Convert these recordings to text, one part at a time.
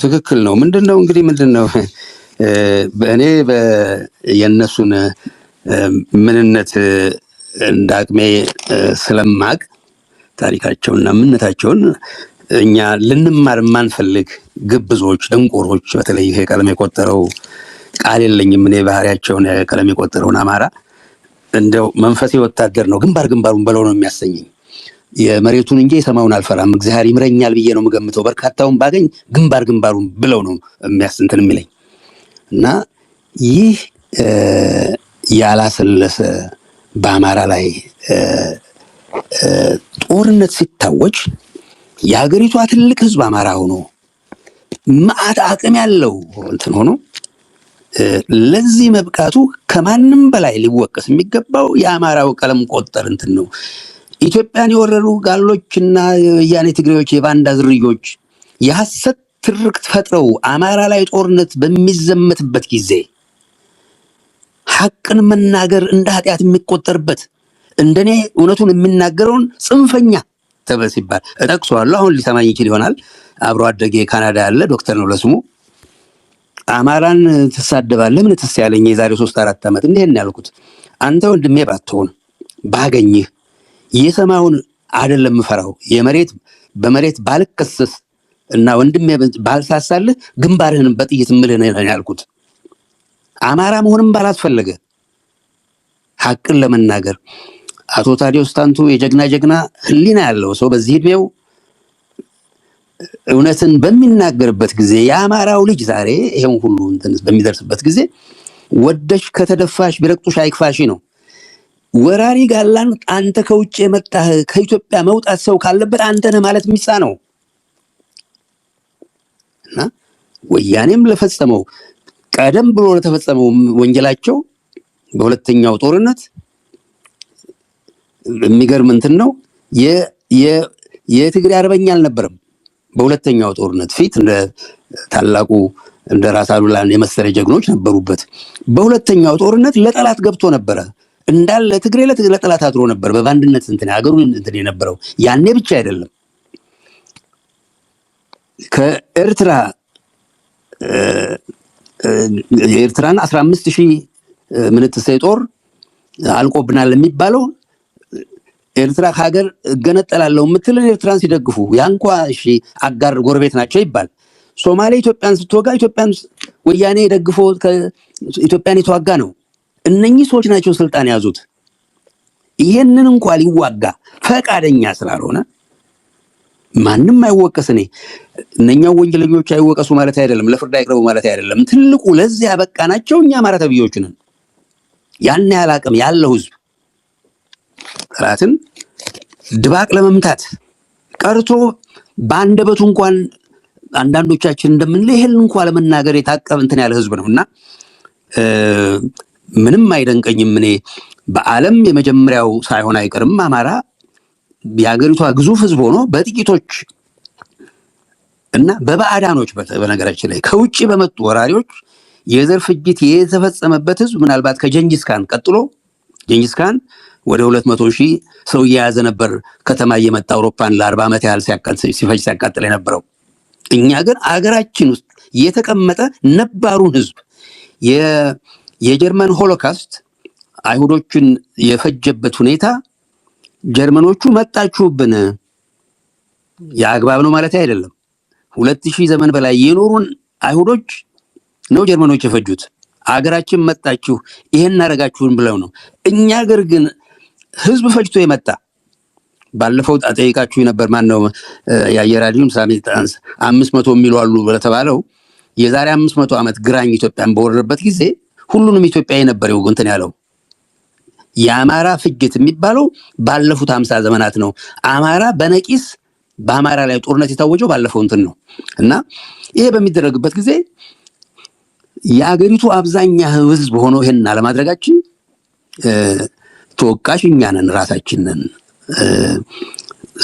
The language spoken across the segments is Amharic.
ትክክል ነው ምንድነው እንግዲህ ምንድነው በእኔ የነሱን ምንነት እንዳቅሜ ስለማቅ ታሪካቸውና ምንነታቸውን እኛ ልንማር ማንፈልግ ግብዞች ደንቆሮች በተለይ ይሄ ቀለም የቆጠረው ቃል የለኝም እኔ ባህሪያቸውን ቀለም የቆጠረውን አማራ እንደው መንፈሴ ወታደር ነው ግንባሩን በለው ነው የሚያሰኘኝ የመሬቱን እንጂ የሰማውን አልፈራም እግዚአብሔር ይምረኛል ብዬ ነው የምገምተው በርካታውን ባገኝ ግንባሩን ብለው ነው የሚያስንተን የሚለኝ እና ይህ ያላሰለሰ በአማራ ላይ ጦርነት ሲታወጅ የሀገሪቷ ትልቅ ህዝብ አማራ ሆኖ ማአት አቅም ያለው እንትን ሆኖ ለዚህ መብቃቱ ከማንም በላይ ሊወቀስ የሚገባው የአማራው ቀለም ቆጠር እንትን ነው ኢትዮጵያን የወረሩ ጋሎችና ያኔ ትግሬዎች የባንዳ ዝርዮች የሐሰት ትርክት ፈጥረው አማራ ላይ ጦርነት በሚዘመትበት ጊዜ ሐቅን መናገር እንደ ኃጢአት የሚቆጠርበት እንደኔ እውነቱን የሚናገረውን ጽንፈኛ ተበሲባል እጠቅሰዋለሁ አሁን ሊሰማኝ ይችል ይሆናል አብሮ አደጌ ካናዳ ያለ ዶክተር ነው ለስሙ አማራን ተሳደባለህ ምን ተስያለኝ የዛሬ 3-4 አመት እንደሄን ያልኩት አንተ ወንድሜ ባትሆን ባገኝህ የሰማውን አይደለም ፈራው በመሬት ባልከሰስ እና ወንድሜ ባልሳሳልህ ግንባርህን በጥይት ምልህ ነው ያልኩት አማራ መሆንም ባላስፈልገ ሐቅን ለመናገር አቶ ታዲዮስ ታንቱ የጀግና ህሊና ያለው ሰው በዚህ እድሜው እውነትን በሚናገርበት ጊዜ የአማራው ልጅ ዛሬ ይሄን ሁሉ እንትን በሚደርስበት ጊዜ ወደሽ ከተደፋሽ ቢረቅጡሽ አይክፋሽ ነው ወራሪ ጋላን አንተ ከውጭ የመጣህ ከኢትዮጵያ መውጣት ሰው ካለበት አንተ ነህ ማለት የሚጻ ነው እና ወያኔም ለፈጸመው ቀደም ብሎ ለተፈጸመው ወንጀላቸው በሁለተኛው ጦርነት የሚገርም እንትን ነው የትግሬ አርበኛ አልነበረም በሁለተኛው ጦርነት ፊት እንደ ታላቁ እንደ ራስ አሉላን የመሰለ ጀግኖች ነበሩበት በሁለተኛው ጦርነት ለጠላት ገብቶ ነበር እንዳለ ትግሬ ለጠላት አድሮ ነበር በባንድነት እንትን ሀገሩን እንትን የነበረው ያኔ ብቻ አይደለም ከኤርትራ የኤርትራን 15000 ምንትሰ ጦር አልቆብናል የሚባለው ኤርትራ ሀገር ገነጠላለው ምትል ኤርትራን ሲደግፉ ያንኳ እሺ አጋር ጎረቤት ናቸው ይባል ሶማሌ ኢትዮጵያን ስትወጋ ኢትዮጵያን ወያኔ ደግፎ ኢትዮጵያን የተዋጋ ነው እነኚህ ሰዎች ናቸው ስልጣን ያዙት ይሄንን እንኳን ሊዋጋ ፈቃደኛ ስላልሆነ ማንንም አይወቀስኔ እነኛው ወንጀለኞች አይወቀሱ ማለት አይደለም ለፍርድ አይቀርቡ ማለት አይደለም ትልቁ ለዚህ ያበቃናቸው እኛ አማራ ተብዮች ነን ያን ያላቀም ያለው ህዝብ ራትን ድባቅ ለመምታት ቀርቶ ባንደበቱ እንኳን አንዳንዶቻችን እንደምንል ይሄን እንኳን ለመናገር የታቀበ እንትን ያለ ህዝብ ነውና ምንም አይደንቀኝም እኔ በአለም የመጀመሪያው ሳይሆን አይቀርም አማራ የሀገሪቷ ግዙፍ ህዝብ ሆኖ በጥቂቶች እና በባዕዳኖች በነገራችን ላይ ከውጪ በመጡ ወራሪዎች የዘር ፍጅት የተፈጸመበት ህዝብ ምናልባት ከጀንጂስ ካን ቀጥሎ ጀንጂስ ካን ወደ 200,000 ሰው የያዘ ነበር ከተማ እየመጣ አውሮፓን ለ40 አመት ያህል ሲያቃጥል የነበረው እኛ ግን አገራችን ውስጥ የተቀመጠ ነባሩን ህዝብ የጀርመን ሆሎካስት አይሁዶችን የፈጀበት ሁኔታ ጀርመኖቹ መጣችሁብን ያግባብ ነው ማለት አይደለም 2000 ዘመን በላይ የኖሩን አይሁዶች ነው ጀርመኖች የፈጁት አገራችን መጣችሁ ይሄን አረጋችሁን ብለው ነው እኛ ሀገር ግን ህዝብ ፈጅቶ የመጣ ባለፈው አጠይቃችሁ ነበር ማን ነው ያየራዲውን ሳሚት 500 ሚሉ አሉ ለተባለው የዛሬ 500 አመት ግራኝ ኢትዮጵያን በወረረበት ጊዜ ሁሉንም ኢትዮጵያዊ ነበር እንትን ያለው የአማራ ፍጅት የሚባለው ባለፉት 50 ዘመናት ነው አማራ በነቂስ በአማራ ላይ ጦርነት የታወጀው ባለፈው እንትን ነው እና ይሄ በሚደረግበት ጊዜ የአገሪቱ አብዛኛው ህዝብ ሆኖ ይሄን አለማድረጋችን ተወቃሽኛ ነን ራሳችን ነን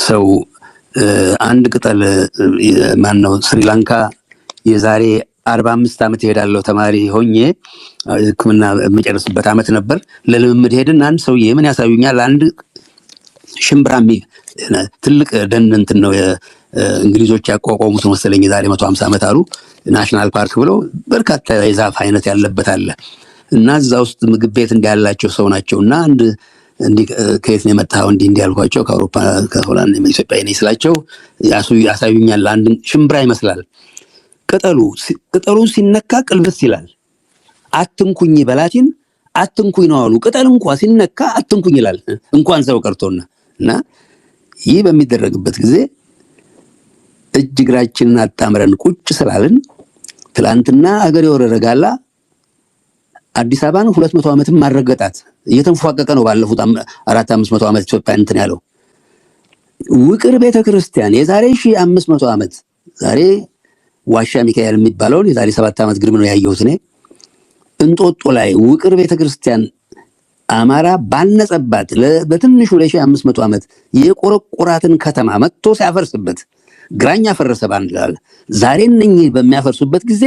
ሰው አንድ ቅጠል ማን ነው ስሪላንካ የዛሬ 45 አመት ሄዳለው ተማሪ ሆኜ ህክምና መጨረስበት አመት ነበር ለልምምድ ሄድን አንድ ሰውዬ ምን ያሳዩኛል አንድ ሽምብራሚ ትልቅ ደን እንትን ነው እንግሊዞች ያቋቋሙት መሰለኝ ዛሬ 150 ዓመት አሉ ናሽናል ፓርክ ብለው በርካታ የዛፍ አይነት ያለበት አለ እና እዛ ውስጥ ምግብ ቤት እንዳላቸው ሰው ናቸውና አንድ እንዲ ከየት ነው የመጣው እንዲ ያልኳቸው ከአውሮፓ ከሆላንድ ኢትዮጵያ ነኝ ስላቸው ያሳዩኛል አንድ ሽምብራ ይመስላል ቅጠሉን ሲነካ ቅልብስ ይላል አትንኩኝ በላቲን አትንኩኝ ነው አሉ ቅጠል እንኳን ሲነካ አትንኩኝ ይላል እንኳን ሰው ቀርቶና እና ይህ በሚደረግበት ጊዜ እጅ እግራችንን አጣምረን ቁጭ ስላልን ትላንትና አገር የወረረጋላ አዲስ አበባን 200 ዓመትም ማረጋጋት እየተንፏቀቀ ነው ባለፉት 400-500 ዓመት ኢትዮጵያ እንትን ያለው ውቅር ቤተክርስቲያን የዛሬ 1500 ዓመት ዛሬ ዋሻ ሚካኤል የሚባለውን የዛሬ 7 ዓመት ግርም ነው ያየሁት እኔ እንጦጦ ላይ ውቅር ቤተክርስቲያን አማራ ባነጸባት በትንሹ ለ1500 ዓመት የቆረቆራትን ከተማ መጥቶ ሲያፈርስበት ግራኛ ፈረሰ ባንላል ዛሬ እነኚህ በሚያፈርሱበት ጊዜ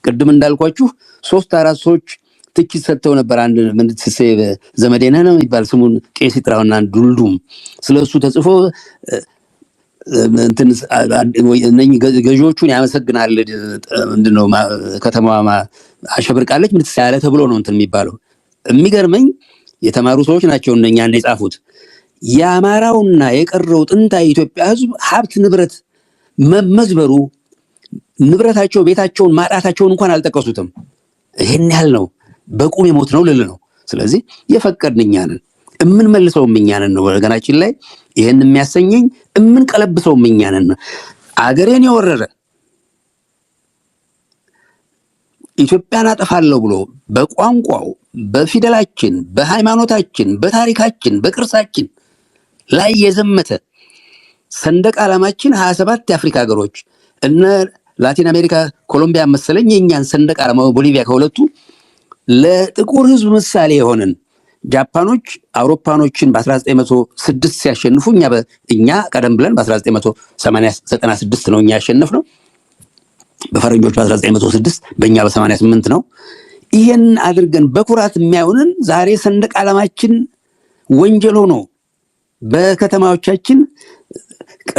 ቅድም እንዳልኳችሁ 3-4 ሰዎች ትችት ሰጥተው ነበር አንድ ምን ዘመዴነ ነው የሚባል ስሙን ቄስ ይጥራውና ዱልዱም ስለሱ ተጽፎ እንትን እነኚህ ገዢዎቹን ያመሰግናል ምንድነው ከተማዋ አሸብርቃለች ምን ተሳለ ተብሎ ነው እንትን የሚባለው የሚገርመኝ የተማሩ ሰዎች ናቸው እነኛ እንደጻፉት የአማራውና የቀረው ጥንታዊ ኢትዮጵያ ህዝብ ሀብት ንብረት መመዝበሩ ንብረታቸው ቤታቸውን ማጣታቸውን እንኳን አልጠቀሱትም ይሄን ያህል ነው በቁም የሞት ነው ልል ነው ስለዚህ የፈቀድንኛንን እምንመልሰው ምኛንን ነው ወገናችን ላይ ይሄን የሚያሰኘኝ እምንቀለብሰው ምኛንን አገሬን የወረረ ኢትዮጵያን አጠፋለሁ ብሎ በቋንቋው በፊደላችን በሃይማኖታችን በታሪካችን በቅርሳችን ላይ የዘመተ ሰንደቅ ዓላማችን 27 የአፍሪካ ሀገሮች እነ ላቲን አሜሪካ ኮሎምቢያ መሰለኝ የኛን ሰንደቅ ዓላማ ቦሊቪያ ከሁለቱ ለጥቁር ህዝብ ምሳሌ የሆነን ጃፓኖች አውሮፓኖችን በ1906 ሲያሸንፉ እኛ ቀደም ብለን በ1996 ነው እኛ ያሸነፍነው በፈረንጆቹ 1906 በእኛ በ88 ነው ይሄን አድርገን በኩራት የሚያዩንን ዛሬ ሰንደቅ ዓላማችን ወንጀል ሆኖ በከተማዎቻችን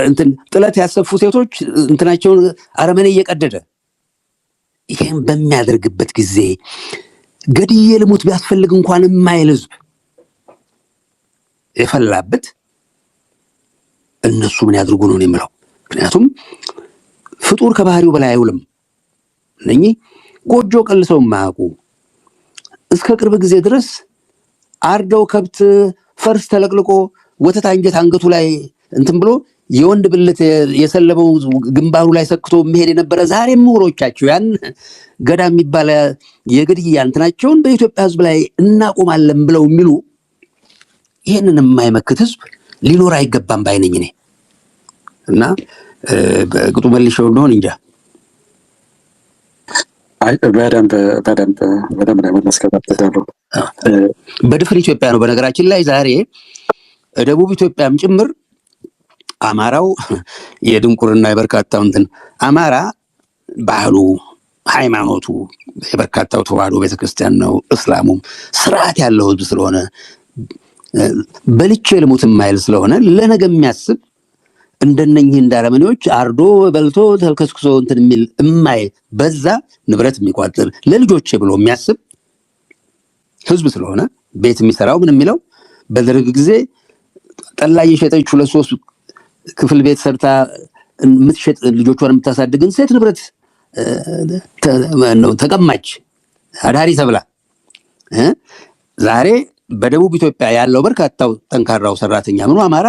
እንትን ጥለት ያሰፉ ሴቶች እንትናቸውን አረመኔ እየቀደደ ይሄን በሚያደርግበት ጊዜ ገድዬ ልሙት ቢያስፈልግ እንኳን የማይል ህዝብ የፈላበት እነሱ ምን ያድርጉ ነው የምለው ምክንያቱም ፍጡር ከባህሪው በላይ አይውልም እነኚህ ጎጆ ቀልሰው ማያውቁ እስከ ቅርብ ጊዜ ድረስ አርደው ከብት ፈርስ ተለቅልቆ ወተት አንጀት አንገቱ ላይ እንትን ብሎ የወንድ ብልት የሰለበው ግንባሩ ላይ ሰክቶ መሄድ የነበረ ዛሬ ምሁሮቻቸው ያን ገዳ የሚባል የግድያ እንትናቸውን በኢትዮጵያ ህዝብ ላይ እናቆማለን ብለው የሚሉ ይሄንን የማይመክት ህዝብ ሊኖር አይገባም ባይነኝ እኔ እና በቅጡ መልሼው እንደሆነ እንጃ አይ በደንብ ለማስከታተል በድፍን ኢትዮጵያ ነው በነገራችን ላይ ዛሬ ደቡብ ኢትዮጵያም ጭምር አማራው የድንቁርና የበርካታው እንትን አማራ ባህሉ ሃይማኖቱ የበርካታው ተዋህዶ ቤተክርስቲያን ነው እስላሙም ስርዓት ያለው ህዝብ ስለሆነ በልቼ ልሙት የማይል ስለሆነ ለነገ የሚያስብ እንደነኚህ እንዳረመኔዎች አርዶ በልቶ ተልከስክሶ እንትን የሚል እማይ በዛ ንብረት የሚቋጥር ለልጆቼ ብሎ የሚያስብ ህዝብ ስለሆነ ቤት የሚሰራው ምን የሚለው በደርግ ጊዜ ጠላ የሸጠች 2-3 ክፍል ቤት ሰርታ የምትሸጥ ልጆቿን የምታሳድግን ሴት ንብረት ተቀማጭ አዳሪ ተብላ ዛሬ በደቡብ ኢትዮጵያ ያለው በርካታው ጠንካራው ሰራተኛ ምኑ አማራ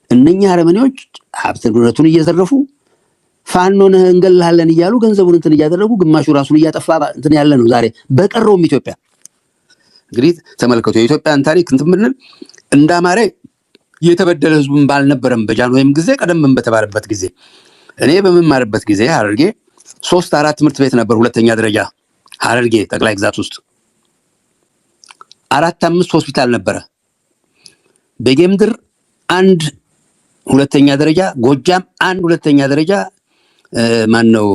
እነኛ አረመኔዎች ሀብት ንብረቱን እየዘረፉ ፋኖን እንገላለን እያሉ ገንዘቡን እንትን እያደረጉ ግማሹ ራሱን እያጠፋ እንትን ያለ ነው ዛሬ በቀረውም ኢትዮጵያ እንግዲህ ተመልከቱ የኢትዮጵያን ታሪክ እንትን ብንል እንዳማረ የተበደለ ህዝብን ባልነበረም በጃንሆይም ጊዜ ቀደምም በተባለበት ጊዜ እኔ በመማርበት ጊዜ ሐረርጌ 3-4 ትምህርት ቤት ነበር ሁለተኛ ደረጃ ሐረርጌ ጠቅላይ ግዛት ውስጥ 4-5 ሆስፒታል ነበረ በጌምድር 1 ሁለተኛ ደረጃ ጎጃም 1 ሁለተኛ ደረጃ ማን ነው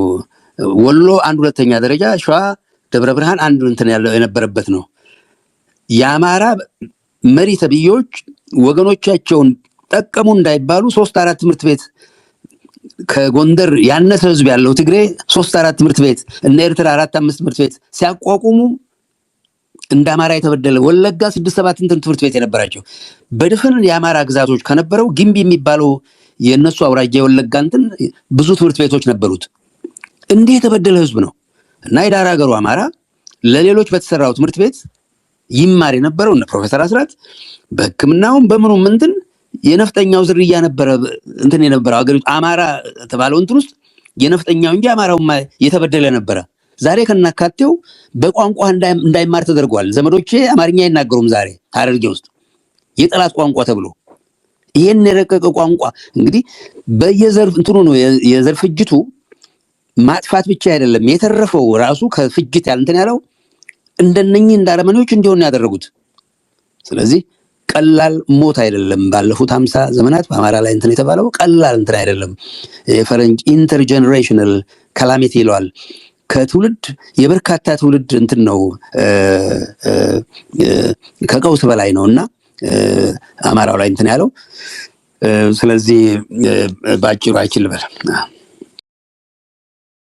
ወሎ 1 ሁለተኛ ደረጃ ሸዋ ደብረ ብርሃን 1 እንትን ያለው የነበረበት ነው የአማራ መሪ ተብዮች ወገኖቻቸውን ጠቀሙ እንዳይባሉ 3-4 ትምህርት ቤት ከጎንደር ያነሰ ህዝብ ያለው ትግሬ 3-4 ትምህርት ቤት እና ኤርትራ 4-5 ትምህርት ቤት ሲያቋቁሙ እንደ አማራ የተበደለ ወለጋ 6-7 ትምህርት ቤት የነበራቸው በድፍን የአማራ ግዛቶች ከነበረው ግንቢ የሚባለው የነሱ አውራጃ የወለጋ ብዙ ትምህርት ቤቶች ነበሩት። እንዲህ የተበደለ ህዝብ ነው እና የዳር ሀገሩ አማራ ለሌሎች በተሰራው ትምህርት ቤት ይማር የነበረው እነ ፕሮፌሰር አስራት በሕክምናውም በምኑም የነፍጠኛው ዝርያ ነበረ የነበረው አገሪቱ አማራ ተባለው ውስጥ የነፍጠኛው እንጂ አማራው የተበደለ ነበረ። ዛሬ ከናካቴው በቋንቋ እንዳይማር ተደርጓል። ዘመዶቼ አማርኛ አይናገሩም ዛሬ ሐረርጌ ውስጥ የጠላት ቋንቋ ተብሎ ይሄን የረቀቀ ቋንቋ እንግዲህ በየዘርፍ ነው የዘር ፍጅቱ ማጥፋት ብቻ አይደለም የተረፈው ራሱ ከፍጅት ያለው እንደነኚህ እንዳረመኔዎች እንዲሆን ያደረጉት። ስለዚህ ቀላል ሞት አይደለም። ባለፉት 50 ዘመናት በአማራ ላይ የተባለው ቀላል አይደለም። የፈረንጅ ኢንተርጀነሬሽናል ካላሚቲ ይለዋል። ከትውልድ የበርካታ ትውልድ ነው ከቀውስ በላይ ነውና አማራው ላይ ያለው። ስለዚህ ባጭሩ አይችልም።